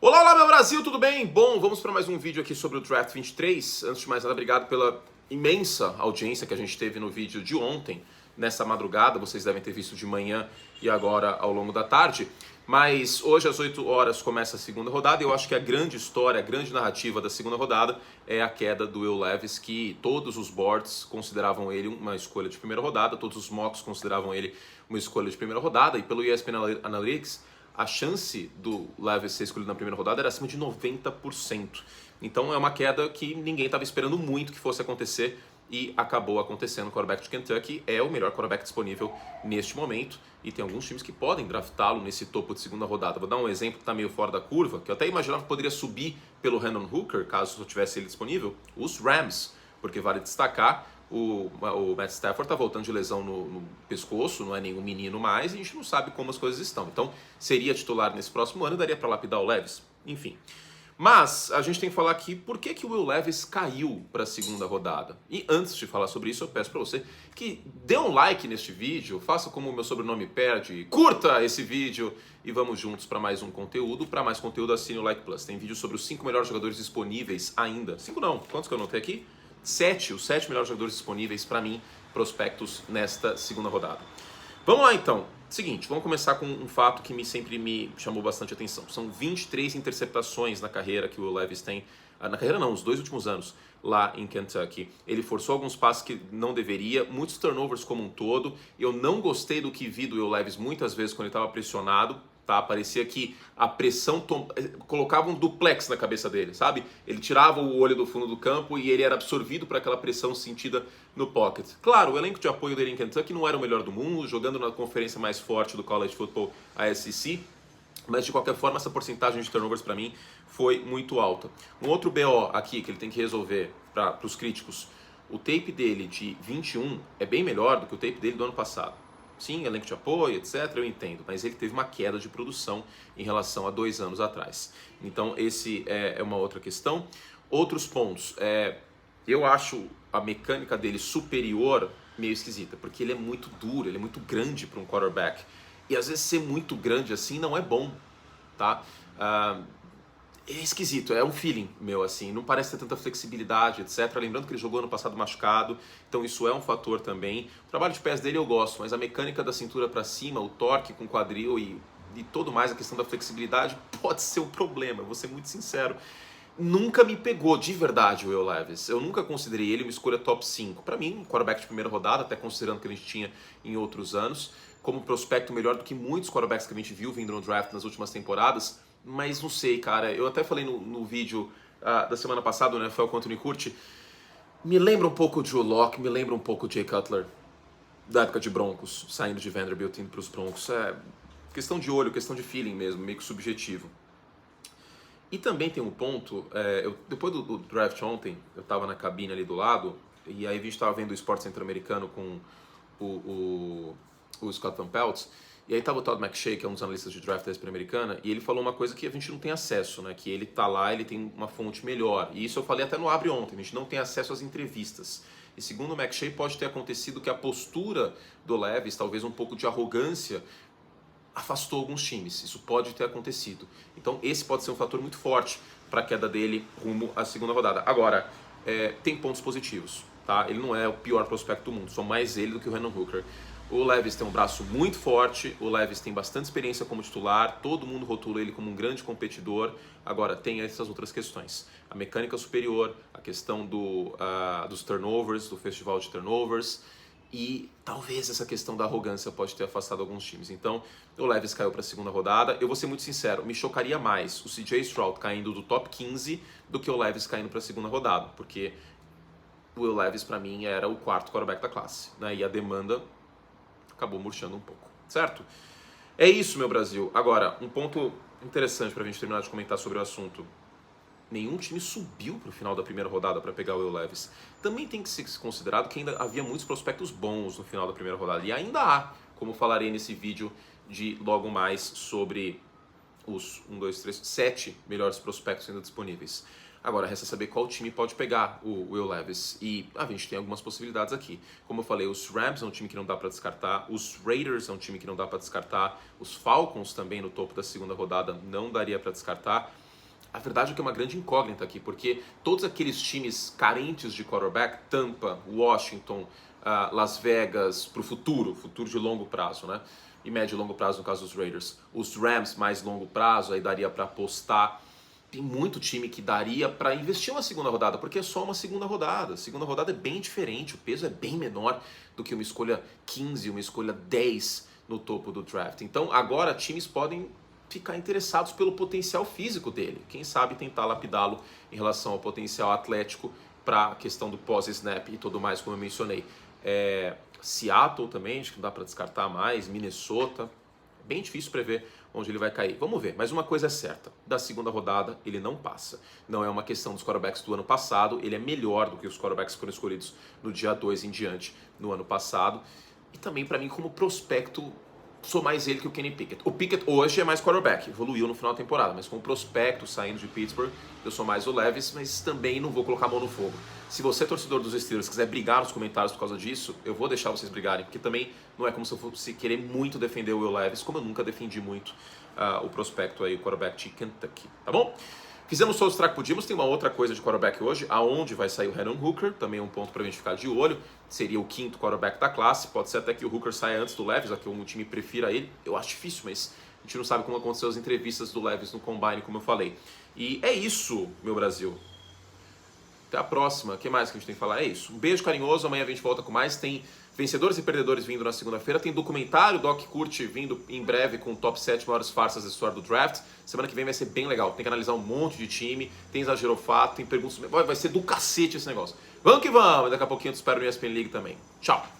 Olá, olá, meu Brasil, tudo bem? Bom, vamos para mais um vídeo aqui sobre o Draft 23. Antes de mais nada, obrigado pela imensa audiência que a gente teve no vídeo de ontem, nessa madrugada. Vocês devem ter visto de manhã e agora ao longo da tarde. Mas hoje às 8 horas começa a segunda rodada e eu acho que a grande história, a grande narrativa da segunda rodada é a queda do Will Levis, que todos os boards consideravam ele uma escolha de primeira rodada, todos os mocks consideravam ele uma escolha de primeira rodada, e pelo ESPN Analytics a chance do Levis ser escolhido na primeira rodada era acima de 90%. Então é uma queda que ninguém estava esperando muito que fosse acontecer e acabou acontecendo. O quarterback de Kentucky é o melhor quarterback disponível neste momento e tem alguns times que podem draftá-lo nesse topo de segunda rodada. Vou dar um exemplo que está meio fora da curva, que eu até imaginava que poderia subir pelo Hendon Hooker, caso eu tivesse ele disponível, os Rams, porque vale destacar o Matt Stafford está voltando de lesão no pescoço, não é nenhum menino mais, e a gente não sabe como as coisas estão. Então, seria titular nesse próximo ano, daria para lapidar o Levis, enfim. Mas a gente tem que falar aqui por que o Will Levis caiu para a segunda rodada. E antes de falar sobre isso, eu peço para você que dê um like neste vídeo, faça como o meu sobrenome pede, curta esse vídeo e vamos juntos para mais um conteúdo. Para mais conteúdo, assine o Like Plus. Tem vídeo sobre os 5 melhores jogadores disponíveis ainda. 5 não, quantos que eu anotei aqui? Os 7 melhores jogadores disponíveis para mim, prospectos nesta segunda rodada. Vamos lá então. Seguinte, vamos começar com um fato que sempre me chamou bastante atenção. São 23 interceptações na carreira que o Levis tem. Na carreira não, os 2 últimos anos lá em Kentucky. Ele forçou alguns passes que não deveria, muitos turnovers como um todo. Eu não gostei do que vi do Will Levis muitas vezes quando ele estava pressionado. Tá? Parecia que a pressão colocava um duplex na cabeça dele, sabe? Ele tirava o olho do fundo do campo e ele era absorvido por aquela pressão sentida no pocket. Claro, o elenco de apoio dele em Kentucky não era o melhor do mundo, jogando na conferência mais forte do college football, a SEC, mas de qualquer forma essa porcentagem de turnovers para mim foi muito alta. Um outro BO aqui que ele tem que resolver para os críticos, o tape dele de 21 é bem melhor do que o tape dele do ano passado. Sim, elenco de apoio, etc, eu entendo, mas ele teve uma queda de produção em relação a 2 anos atrás. Então esse é uma outra questão. Outros pontos, eu acho a mecânica dele superior meio esquisita, porque ele é muito duro, ele é muito grande para um quarterback. E às vezes ser muito grande assim não é bom, tá? É esquisito, é um feeling meu, assim, não parece ter tanta flexibilidade, etc. Lembrando que ele jogou ano passado machucado, então isso é um fator também. O trabalho de pés dele eu gosto, mas a mecânica da cintura para cima, o torque com quadril e todo mais, a questão da flexibilidade pode ser um problema, vou ser muito sincero. Nunca me pegou de verdade o Will Levis. Eu nunca considerei ele uma escolha top 5. Para mim, um quarterback de primeira rodada, até considerando que a gente tinha em outros anos, como prospecto melhor do que muitos quarterbacks que a gente viu vindo no draft nas últimas temporadas. Mas não sei, cara. Eu até falei no vídeo da semana passada, né? Foi o Anthony Curti. Me lembra um pouco o Drew Lock, me lembra um pouco o Jay Cutler, da época de Broncos, saindo de Vanderbilt indo para os Broncos. É questão de olho, questão de feeling mesmo, meio que subjetivo. E também tem um ponto, depois do draft ontem, eu estava na cabine ali do lado, e aí a gente estava vendo o esporte centro-americano com o Scott Van Pelt, e aí estava o Todd McShay, que é um dos analistas de draft da ESPN americana, e ele falou uma coisa que a gente não tem acesso, né? Que ele tá lá, ele tem uma fonte melhor. E isso eu falei até no Abre ontem, a gente não tem acesso às entrevistas. E segundo o McShay, pode ter acontecido que a postura do Levis, talvez um pouco de arrogância, afastou alguns times. Isso pode ter acontecido. Então esse pode ser um fator muito forte para a queda dele rumo à segunda rodada. Agora, tem pontos positivos, tá? Ele não é o pior prospecto do mundo, só mais ele do que o Hendon Hooker. O Levis tem um braço muito forte, o Levis tem bastante experiência como titular, todo mundo rotula ele como um grande competidor. Agora, tem essas outras questões. A mecânica superior, a questão dos turnovers, do festival de turnovers, e talvez essa questão da arrogância pode ter afastado alguns times. Então, o Levis caiu para a segunda rodada. Eu vou ser muito sincero, me chocaria mais o CJ Stroud caindo do top 15 do que o Levis caindo para a segunda rodada, porque o Will Levis, para mim, era o quarto quarterback da classe, né? E a demanda acabou murchando um pouco, certo? É isso, meu Brasil. Agora, um ponto interessante para a gente terminar de comentar sobre o assunto. Nenhum time subiu para o final da primeira rodada para pegar o Will Levis. Também tem que ser considerado que ainda havia muitos prospectos bons no final da primeira rodada. E ainda há, como falarei nesse vídeo de logo mais sobre os 7 melhores prospectos ainda disponíveis. Agora, resta saber qual time pode pegar o Will Levis. E a gente tem algumas possibilidades aqui. Como eu falei, os Rams é um time que não dá para descartar. Os Raiders é um time que não dá para descartar. Os Falcons também no topo da segunda rodada não daria para descartar. A verdade é que é uma grande incógnita aqui, porque todos aqueles times carentes de quarterback, Tampa, Washington, Las Vegas, para o futuro de longo prazo, né? E médio e longo prazo no caso dos Raiders. Os Rams mais longo prazo, aí daria para apostar. Tem muito time que daria para investir uma segunda rodada, porque é só uma segunda rodada. A segunda rodada é bem diferente, o peso é bem menor do que uma escolha 15, uma escolha 10 no topo do draft. Então agora times podem ficar interessados pelo potencial físico dele. Quem sabe tentar lapidá-lo em relação ao potencial atlético para a questão do pós-snap e tudo mais, como eu mencionei. Seattle também, acho que não dá para descartar mais, Minnesota. Bem difícil prever onde ele vai cair. Vamos ver, mas uma coisa é certa, da segunda rodada ele não passa. Não é uma questão dos quarterbacks do ano passado, ele é melhor do que os quarterbacks que foram escolhidos no dia 2 em diante no ano passado. E também para mim como prospecto, sou mais ele que o Kenny Pickett. O Pickett hoje é mais quarterback, evoluiu no final da temporada, mas como prospecto saindo de Pittsburgh, eu sou mais o Levis, mas também não vou colocar a mão no fogo. Se você, torcedor dos Steelers, quiser brigar nos comentários por causa disso, eu vou deixar vocês brigarem, porque também não é como se eu fosse querer muito defender o Will Levis, como eu nunca defendi muito o prospecto aí, o quarterback de Kentucky, tá bom? Fizemos só os track podíamos, tem uma outra coisa de quarterback hoje, aonde vai sair o Hendon Hooker, também é um ponto pra gente ficar de olho, seria o 5º quarterback da classe, pode ser até que o Hooker saia antes do Levis, aqui um time prefira ele, eu acho difícil, mas a gente não sabe como aconteceu as entrevistas do Levis no Combine, como eu falei. E é isso, meu Brasil. Até a próxima. O que mais que a gente tem que falar? É isso. Um beijo carinhoso, amanhã a gente volta com mais, tem vencedores e perdedores vindo na segunda-feira, tem documentário Doc Curte vindo em breve com o top 7 maiores farsas da história do draft. Semana que vem vai ser bem legal, tem que analisar um monte de time, tem exagerofato, tem perguntas, vai ser do cacete esse negócio. Vamos que vamos, daqui a pouquinho eu te espero no ESPN League também. Tchau!